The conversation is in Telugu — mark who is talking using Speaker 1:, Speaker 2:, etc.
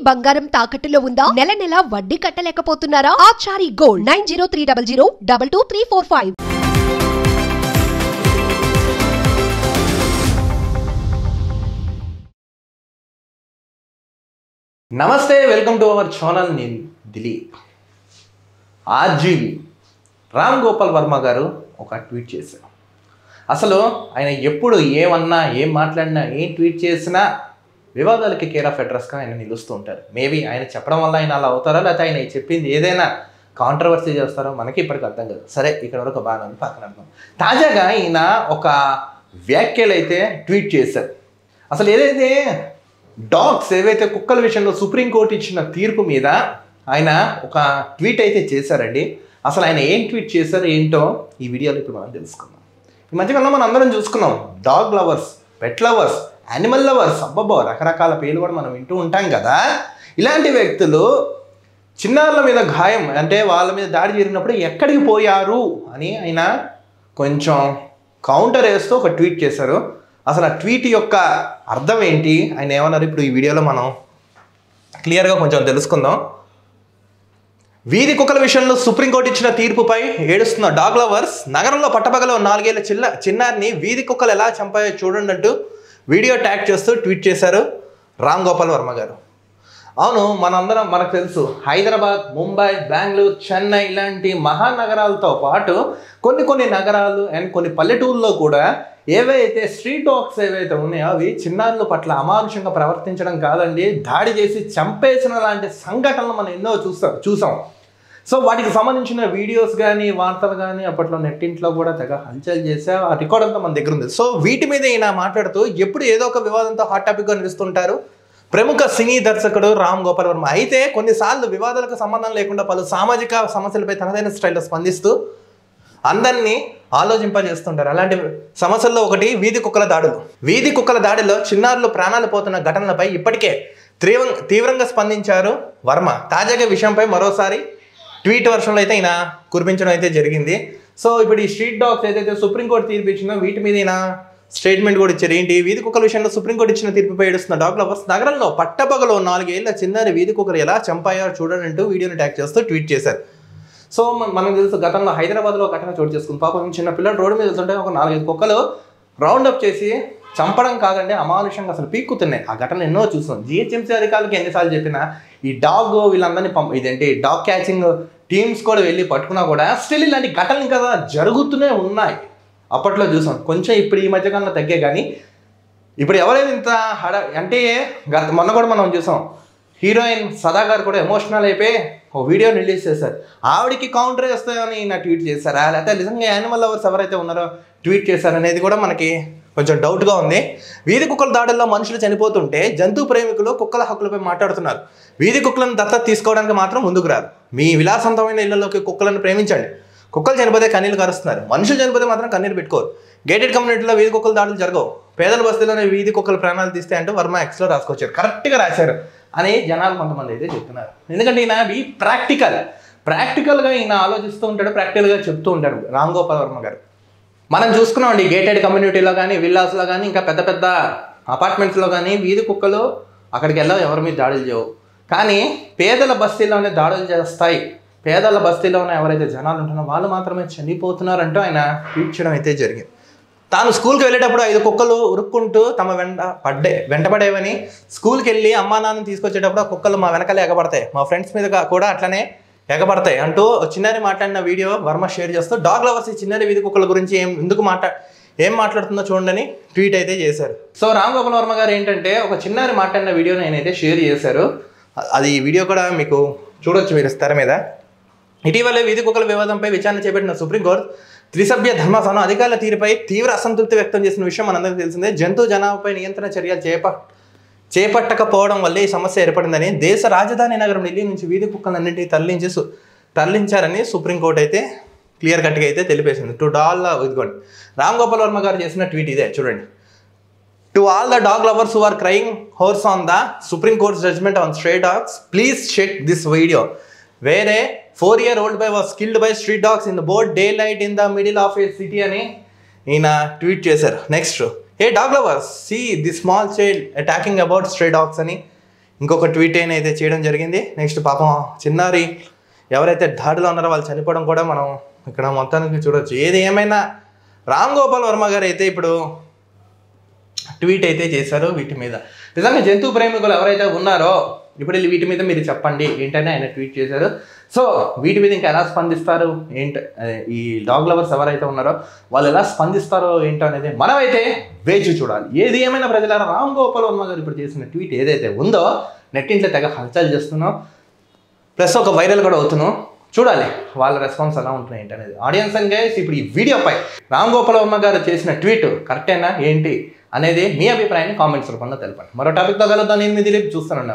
Speaker 1: బంగారం తాకట్టులో ఉందా? నెల నెల వడ్డీ కట్టలేకపోతున్నారా? ఆచారి గోల్డ్ 9030022345.
Speaker 2: నమస్తే, వెల్కమ్ టు అవర్ ఛానల్. నేను దిలీప్. ఆర్జీవి రామ్ గోపాల్ వర్మ గారు ఒక ట్వీట్ చేశారు. అసలు ఆయన ఎప్పుడు ఏమన్నా, ఏం మాట్లాడినా, ఏం ట్వీట్ చేసినా వివాదాలకి కేర్ ఆఫ్ అడ్రస్గా ఆయన నిలుస్తూ ఉంటారు. మేబీ ఆయన చెప్పడం వల్ల ఆయన అలా అవుతారా, లేకపోతే ఆయన చెప్పింది ఏదైనా కాంట్రవర్సీ చేస్తారో మనకి ఇప్పటికి అర్థం కాదు. సరే, ఇక్కడ వరకు బాగా ఉంది, పక్కన అర్థం. తాజాగా ఈయన ఒక వ్యాఖ్యలు అయితే ట్వీట్ చేశారు. అసలు ఏదైతే డాగ్స్, ఏవైతే కుక్కల విషయంలో సుప్రీంకోర్టు ఇచ్చిన తీర్పు మీద ఆయన ఒక ట్వీట్ అయితే చేశారండి. అసలు ఆయన ఏం ట్వీట్ చేశారు ఏంటో ఈ వీడియోలో ఇప్పుడు మనం తెలుసుకుందాం. ఈ మధ్యకాలంలో మనం అందరం చూసుకున్నాం, dog lovers, pet lovers, animal lovers, అబ్బబ్బో రకరకాల పేర్లు కూడా మనం వింటూ ఉంటాం కదా. ఇలాంటి వ్యక్తులు చిన్నారుల మీద గాయం అంటే వాళ్ళ మీద దాడి జరిగినప్పుడు ఎక్కడికి పోయారు అని ఆయన కొంచెం కౌంటర్ వేస్తూ ఒక ట్వీట్ చేశారు. అసలు ఆ ట్వీట్ యొక్క అర్థం ఏంటి, ఆయన ఏమన్నారు, ఇప్పుడు ఈ వీడియోలో మనం క్లియర్గా కొంచెం తెలుసుకుందాం. వీధి కుక్కల విషయంలో సుప్రీంకోర్టు ఇచ్చిన తీర్పుపై ఏడుస్తున్న డాగ్ లవర్స్, నగరంలో పట్టపగలో 4 ఏళ్ల చిన్నారిని వీధి కుక్కలు ఎలా చంపాయో చూడండి అంటూ వీడియో ట్యాగ్ చేస్తూ ట్వీట్ చేశారు రామ్ గోపాల్ వర్మ గారు. అవును, మనందరం మనకు తెలుసు, హైదరాబాద్, ముంబై, బెంగళూరు, చెన్నై ఇలాంటి మహానగరాలతో పాటు కొన్ని నగరాలు అండ్ కొన్ని పల్లెటూరులో కూడా ఏవైతే స్ట్రీట్ డాగ్స్ ఏవైతే ఉన్నాయో అవి చిన్నారుల పట్ల అమానుషంగా ప్రవర్తించడం కాదండి, దాడి చేసి చంపేసిన లాంటి సంఘటనలు మనం ఎన్నో చూసాం. సో వాటికి సంబంధించిన వీడియోస్ కానీ, వార్తలు కానీ అప్పట్లో నెట్టింట్లో కూడా తెగ హల్చల్ చేసే ఆ రికార్డ్ అంతా మన దగ్గర ఉంది. సో వీటి మీద ఈయన మాట్లాడుతూ ఎప్పుడు ఏదో ఒక వివాదంతో హాట్ టాపిక్గా నిలుస్తుంటారు ప్రముఖ సినీ దర్శకుడు రామ్ గోపాల్ వర్మ. అయితే కొన్నిసార్లు వివాదాలకు సంబంధం లేకుండా పలు సామాజిక సమస్యలపై తనదైన స్టైల్లో స్పందిస్తూ అందరినీ ఆలోచింపజేస్తుంటారు. అలాంటి సమస్యల్లో ఒకటి వీధి కుక్కల దాడులు. వీధి కుక్కల దాడిలో చిన్నారులు ప్రాణాలు పోతున్న ఘటనలపై ఇప్పటికే తీవ్రంగా స్పందించారు వర్మ. తాజాగా విషయంపై మరోసారి ట్వీట్ వర్షంలో అయితే ఈయన కురిపించడం అయితే జరిగింది. సో ఇప్పుడు ఈ స్ట్రీట్ డాగ్స్ ఏదైతే సుప్రీంకోర్టు తీర్పు ఇచ్చిందో వీటి మీద ఈయన స్టేట్మెంట్ కూడా ఇచ్చారు. ఏంటి, వీధి కుక్కల విషయంలో సుప్రీంకోర్టు ఇచ్చిన తీర్పుపై ఏడుస్తున్న డాగ్ లవర్స్, నగరంలో పట్టపగలో 4 ఏళ్ల చిన్నారి వీధి కుక్కలు ఎలా చంపాయో చూడండి అంటూ వీడియోని ట్యాగ్ చేస్తూ ట్వీట్ చేశారు. సో మనకు తెలుసు, గతంలో హైదరాబాద్లో ఘటన చోటు చేసుకుంది. పాపం చిన్న పిల్లలు రోడ్డు మీద వెళ్తుంటే ఒక 4-5 కుక్కలు రౌండప్ చేసి చంపడం కాదండి, అమానుషంగా అసలు పీక్కుతున్నాయి. ఆ ఘటన ఎన్నో చూస్తాం. జిహెచ్ఎంసీ అధికారులకి ఎన్నిసార్లు చెప్పినా ఈ డాగ్ వీళ్ళందరినీ ఇదేంటి డాగ్ క్యాచింగ్ టీమ్స్ కూడా వెళ్ళి పట్టుకున్నా కూడా స్టిల్ ఇలాంటి ఘటనలు ఇంకా జరుగుతూనే ఉన్నాయి. అప్పట్లో చూసాం, కొంచెం ఇప్పుడు ఈ మధ్యకాలంలో తగ్గే, కానీ ఇప్పుడు ఎవరైనా ఇంత అంటే మొన్న కూడా మనం చూసాం, హీరోయిన్ సదా గారు కూడా ఎమోషనల్ అయిపోయి ఓ వీడియోని రిలీజ్ చేశారు. ఆవిడికి కౌంటర్ చేస్తాయని నా ట్వీట్ చేశారా, లేకపోతే నిజంగా యానిమల్ లవర్స్ ఎవరైతే ఉన్నారో ట్వీట్ చేశారనేది కూడా మనకి కొంచెం డౌట్గా ఉంది. వీధి కుక్కల దాడుల్లో మనుషులు చనిపోతుంటే జంతు ప్రేమికులు కుక్కల హక్కులపై మాట్లాడుతున్నారు. వీధి కుక్కలను దత్తత తీసుకోవడానికి మాత్రం ముందుకు రారు. మీ విలాసవంతమైన ఇళ్లలోకి కుక్కలను ప్రేమించండి. కుక్కలు చనిపోతే కన్నీళ్ళు కరుస్తున్నారు, మనుషులు చనిపోతే మాత్రం కన్నీరు పెట్టుకోరు. గేటెడ్ కమ్యూనిటీలో వీధి కుక్కల దాడులు జరగవు, పేదల బస్తీలోనే వీధి కుక్కల ప్రాణాలు తీస్తే అంటూ వర్మ ఎక్స్లో రాసుకొచ్చారు. కరెక్ట్గా రాశారు అని జనాలు కొంతమంది అయితే చెప్తున్నారు. ఎందుకంటే ఈయన ప్రాక్టికల్గా ఈయన ఆలోచిస్తూ ఉంటాడు, ప్రాక్టికల్గా చెప్తూ ఉంటాడు రామ్ గోపాల్ వర్మ గారు. మనం చూసుకున్నామండి, గేటెడ్ కమ్యూనిటీలో కానీ, విల్లాస్లో కానీ, ఇంకా పెద్ద పెద్ద అపార్ట్మెంట్స్లో కానీ వీధి కుక్కలు అక్కడికి వెళ్ళవు, ఎవరి మీద దాడులు చేయవు. కానీ పేదల బస్తీలోనే దాడులు చేస్తాయి. పేదల బస్తీలో ఉన్న ఎవరైతే జనాలు ఉంటున్నారో వాళ్ళు మాత్రమే చనిపోతున్నారంటూ ఆయన ట్వీట్ చేయడం అయితే జరిగింది. తాను స్కూల్కి వెళ్ళేటప్పుడు 5 కుక్కలు ఉరుక్కుంటూ తమ వెంటపడేవని, స్కూల్కి వెళ్ళి అమ్మా నాన్నని తీసుకొచ్చేటప్పుడు ఆ కుక్కలు మా వెనకాలే ఎగబడతాయి, మా ఫ్రెండ్స్ మీద కూడా అట్లనే ఎగబడతాయి అంటూ చిన్నారి మాట్లాడిన వీడియో వర్మ షేర్ చేస్తూ డాగ్ లవర్స్ ఈ చిన్నారి వీధి కుక్కల గురించి ఏం మాట్లాడుతుందో చూడండి ట్వీట్ అయితే చేశారు. సో రామ్ గోపాల్ వర్మ గారు ఏంటంటే ఒక చిన్నారి మాట్లాడిన వీడియోని ఆయన అయితే షేర్ చేశారు. అది వీడియో కూడా మీకు చూడొచ్చు మీరు తెర మీద. ఇటీవలే వీధి కుక్కల వివాదంపై విచారణ చేపట్టిన సుప్రీంకోర్టు త్రిసభ్య ధర్మాసనం అధికారుల తీరుపై తీవ్ర అసంతృప్తి వ్యక్తం చేసిన విషయం మనందరికీ తెలిసిందే. జంతు జనాభాపై నియంత్రణ చర్యలు చేపట్టకపోవడం వల్లే ఈ సమస్య ఏర్పడిందని, దేశ రాజధాని నగరం ఢిల్లీ నుంచి వీధి కుక్కలన్నింటినీ తరలించారని సుప్రీంకోర్టు అయితే క్లియర్ కట్గా అయితే తెలిపేసింది. ఇదిగోండి రామ్ గోపాల్ వర్మ గారు చేసిన ట్వీట్ ఇదే చూడండి. To all the dog lovers who are crying hoarse on the supreme court's judgment on stray dogs, please check this video where a 4-year-old boy was killed by street dogs in the broad daylight in the middle of a city అని ఈయన ట్వీట్ చేశారు. Next, Hey dog lovers, see this small child attacking about stray dogs అని ఇంకొక ట్వీట్ అయితే చేయడం జరిగింది. నెక్స్ట్ పాపం చిన్నారి ఎవరైతే దాడిలో ఉన్నారో వాళ్ళు చనిపోవడం కూడా మనం ఇక్కడ మొత్తానికి చూడవచ్చు. ఏది ఏమైనా రామ్ గోపాల్ వర్మ గారు అయితే ఇప్పుడు ట్వీట్ అయితే చేశారు వీటి మీద. నిజంగా జంతు ప్రేమికులు ఎవరైతే ఉన్నారో ఇప్పుడు వీటి మీద మీరు చెప్పండి ఏంటని ఆయన ట్వీట్ చేశారు. సో వీటి మీద ఇంకా ఎలా స్పందిస్తారు ఈ డాగ్ లవర్స్ ఎవరైతే ఉన్నారో వాళ్ళు ఎలా స్పందిస్తారో ఏంటో అనేది మనమైతే వేచి చూడాలి. ఏది ఏమైనా ప్రజలారా రామ్ గోపాల్ వర్మ గారు ఇప్పుడు చేసిన ట్వీట్ ఏదైతే ఉందో నెట్టింట్లో తెగ హల్చల్ చేస్తున్నాం, ప్లస్ ఒక వైరల్ కూడా అవుతున్నాం. చూడాలి వాళ్ళ రెస్పాన్స్ ఎలా ఉంటుంది ఏంటి అనేది. ఆడియన్స్ అండ్ గైస్ ఇప్పుడు ఈ వీడియోపై రామ్ గోపాల్ వర్మ గారు చేసిన ట్వీట్ కరెక్టేనా ఏంటి అనేది మీ అభిప్రాయాన్ని కామెంట్స్ రూపంలో తెలపండి. మరో టాపిక్తో కలుద్దాం. నేను మీ దిలీప్ చూస్తానండి.